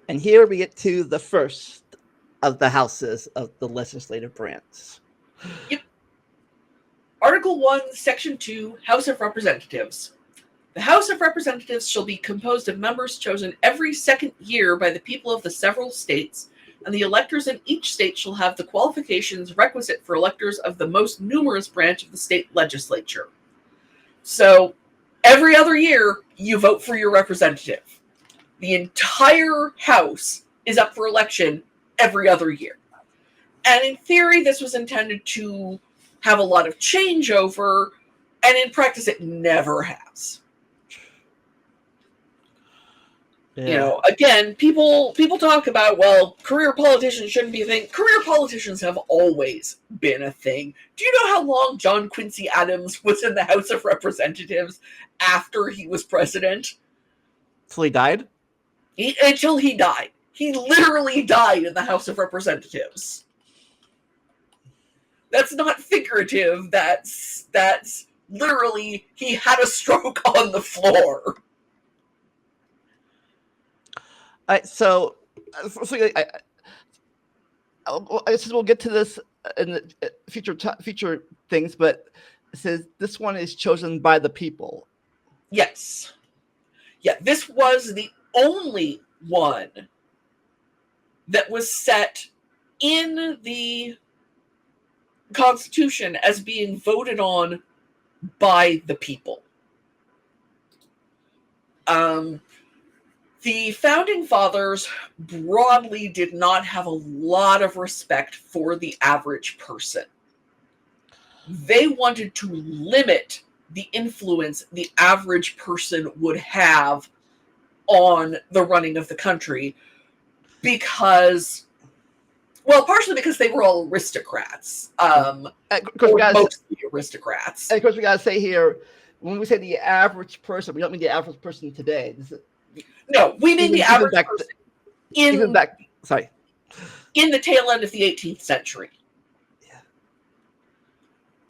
And here we get to the first of the houses of the legislative branch. Yep. Article 1, Section 2, House of Representatives. The House of Representatives shall be composed of members chosen every second year by the people of the several states, and the electors in each state shall have the qualifications requisite for electors of the most numerous branch of the state legislature. So, every other year, you vote for your representative. The entire House is up for election every other year. And in theory, this was intended to have a lot of changeover, and in practice, it never has. Yeah. Again, people talk about, well, career politicians shouldn't be a thing. Career politicians have always been a thing. Do you know how long John Quincy Adams was in the House of Representatives after he was president? Till he died? Until he died. He literally died in the House of Representatives. That's not figurative. That's literally, he had a stroke on the floor. So I guess we'll get to this in the future things, but it says this one is chosen by the people. Yes. Yeah, this was the only one that was set in the Constitution as being voted on by the people. The Founding Fathers broadly did not have a lot of respect for the average person. They wanted to limit the influence the average person would have on the running of the country because, well, partially because they were all aristocrats. Of course, mostly aristocrats. And of course, we got to say here, when we say the average person, we don't mean the average person today. No, we mean the average person in the tail end of the 18th century.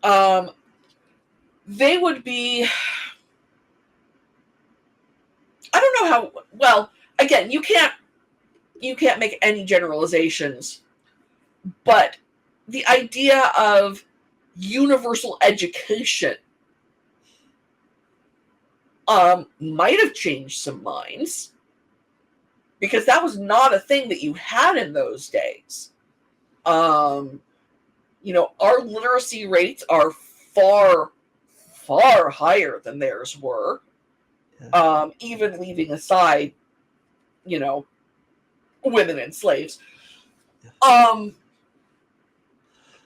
Yeah. They would be, I don't know how, well, again, you can't make any generalizations, but the idea of universal education might have changed some minds, because that was not a thing that you had in those days. Our literacy rates are far, far higher than theirs were. Yeah. Even leaving aside, women and slaves. Yeah.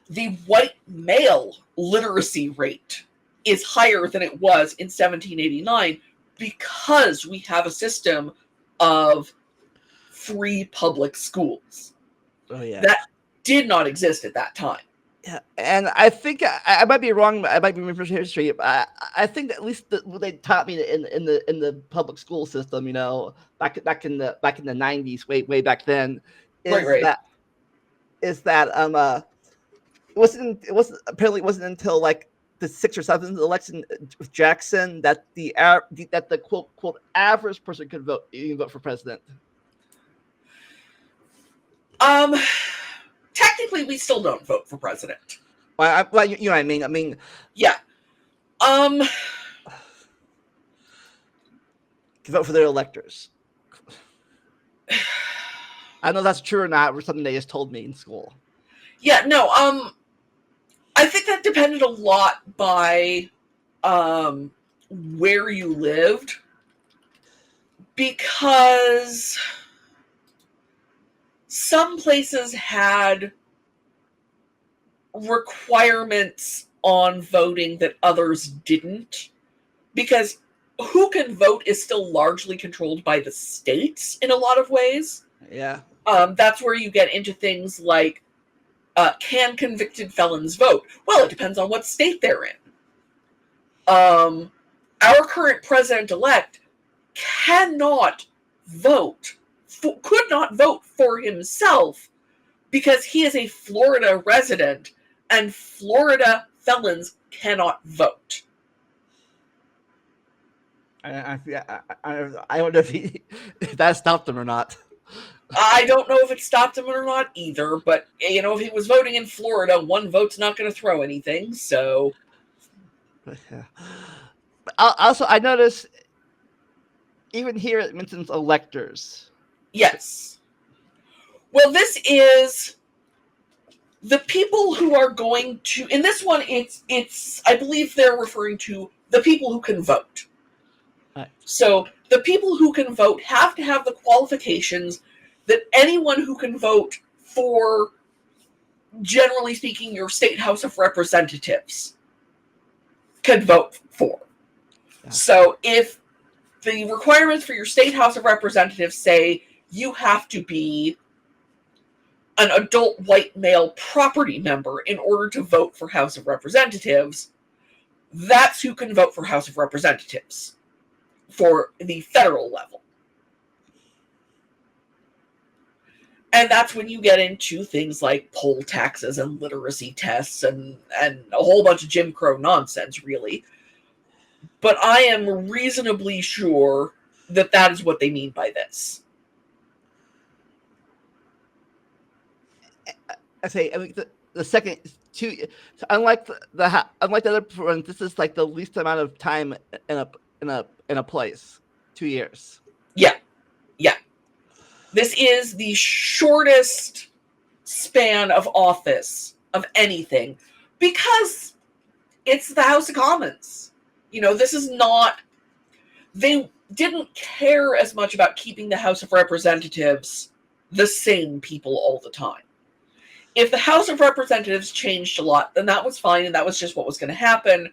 The white male literacy rate is higher than it was in 1789 because we have a system of free public schools. Oh, yeah. That did not exist at that time. Yeah, and I think I might be wrong. I might be reversing history. But I think at least what they taught me in the public school system, back in the 90s, way back then, is that it wasn't until like the 6th or 7th election with Jackson that the quote average person could vote for president. Technically, we still don't vote for president. Well, you know what I mean. I mean, yeah. To vote for their electors. I don't know if that's true or not, or something they just told me in school. Yeah, no. I think that depended a lot by where you lived, because some places had requirements on voting that others didn't, because who can vote is still largely controlled by the states in a lot of ways. Yeah. That's where you get into things like, can convicted felons vote? Well, it depends on what state they're in. Our current president-elect cannot vote, could not vote for himself, because he is a Florida resident, and Florida felons cannot vote. I don't know if that stopped him or not. I don't know if it stopped him or not either, but if he was voting in Florida, one vote's not going to throw anything. So, Yeah. Also, I noticed even here it mentions electors. yes. Well, this is the people who are going to. In this one, it's. I believe they're referring to the people who can vote. Right. So the people who can vote have to have the qualifications that anyone who can vote for, generally speaking, your state House of Representatives can vote for. Yeah. So if the requirements for your state House of Representatives say you have to be an adult white male property member in order to vote for House of Representatives, that's who can vote for House of Representatives for the federal level. And that's when you get into things like poll taxes and literacy tests and a whole bunch of Jim Crow nonsense, really. But I am reasonably sure that that is what they mean by this. I say, I mean, the second two, unlike unlike the other ones, this is like the least amount of time in a place, 2 years. Yeah, yeah. This is the shortest span of office of anything because it's the House of Commons. This is not. They didn't care as much about keeping the House of Representatives the same people all the time. If the House of Representatives changed a lot, then that was fine, and that was just what was going to happen.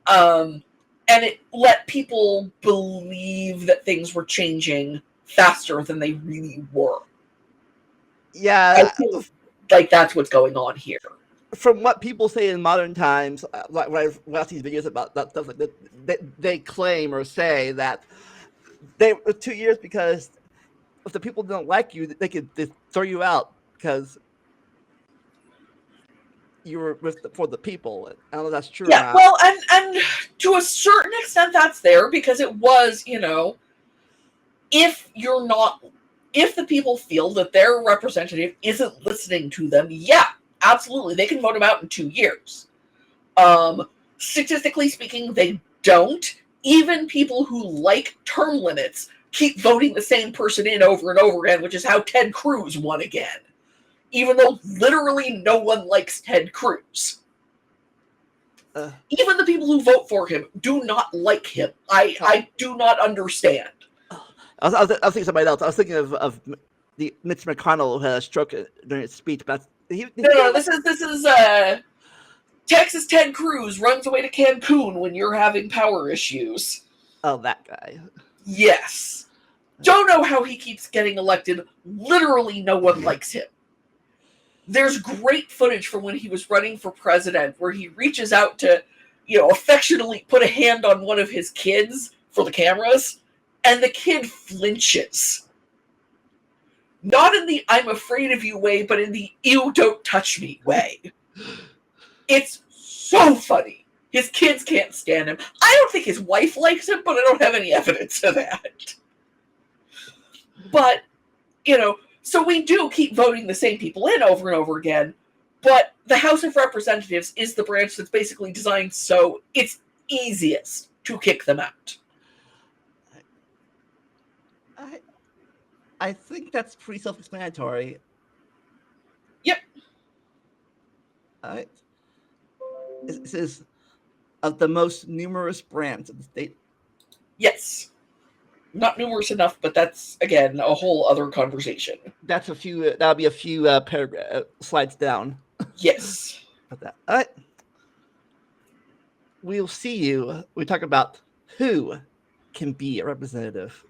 And it let people believe that things were changing faster than they really were. I Yeah, feel like that's what's going on here. from what people say in modern times, when I watch these videos about that stuff, like that, they claim or say that they were 2 years because if the people don't like you, they could just throw you out because you were for the people. I don't know if that's true or Yeah, not. well, and to a certain extent, that's there because it was, if you're not, if the people feel that their representative isn't listening to them, yeah, absolutely, they can vote him out in 2 years. Statistically speaking, they don't. Even people who like term limits keep voting the same person in over and over again, which is how Ted Cruz won again. Even though literally no one likes Ted Cruz. Even the people who vote for him do not like him. I do not understand. I was thinking somebody else. I was thinking of the Mitch McConnell who had a stroke during his speech, but No, this is Texas Ted Cruz runs away to Cancun when you're having power issues. Oh, that guy. Yes. Don't know how he keeps getting elected. Literally no one likes him. There's great footage from when he was running for president where he reaches out to, affectionately put a hand on one of his kids for the cameras, and the kid flinches. Not in the I'm afraid of you way, but in the ew, don't touch me way. It's so funny. His kids can't stand him. I don't think his wife likes him, but I don't have any evidence of that. But, so we do keep voting the same people in over and over again, but the House of Representatives is the branch that's basically designed so it's easiest to kick them out. I think that's pretty self-explanatory. Yep. All right. This is of the most numerous branch of the state. Yes. Not numerous enough, but that's, again, a whole other conversation. That's a few. That'll be a few paragraph slides down. Yes. About that. All right. We'll see you. We talk about who can be a representative.